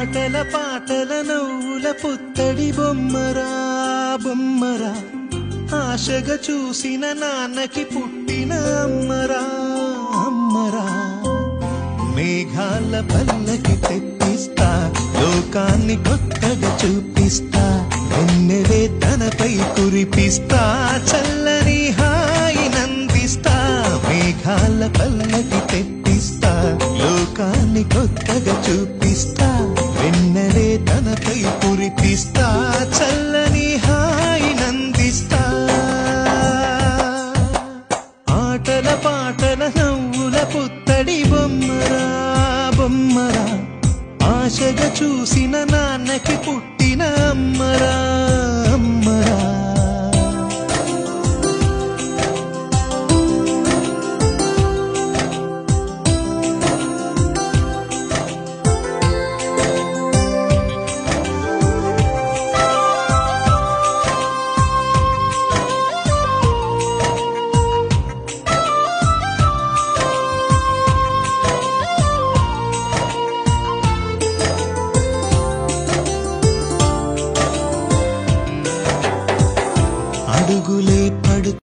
ఆటల పాటల నవ్వుల పుత్తడి బొమ్మరా బొమ్మరా ఆశగా చూసిన నాన్నకి పుట్టిన అమ్మరా అమ్మరా మేఘాల పల్లకి తెప్పిస్తా లోకాన్ని కొత్తగా చూపిస్తా వెన్నెలే తనపై కురిపిస్తా చల్లని హాయినందిస్తా మేఘాల పల్లకి తెప్పిస్తా లోకాన్ని కొత్తగా చూపిస్తా వెన్నెలే తనపై కురిపిస్తా చల్లని హాయినందిస్తా ఆటల పాటల నవ్వుల పుత్తడి బొమ్మరా బొమ్మరా ఆశగా చూసిన నాన్నకి పుట్టిన అమ్మరా అమ్మరా అడుగులే పడు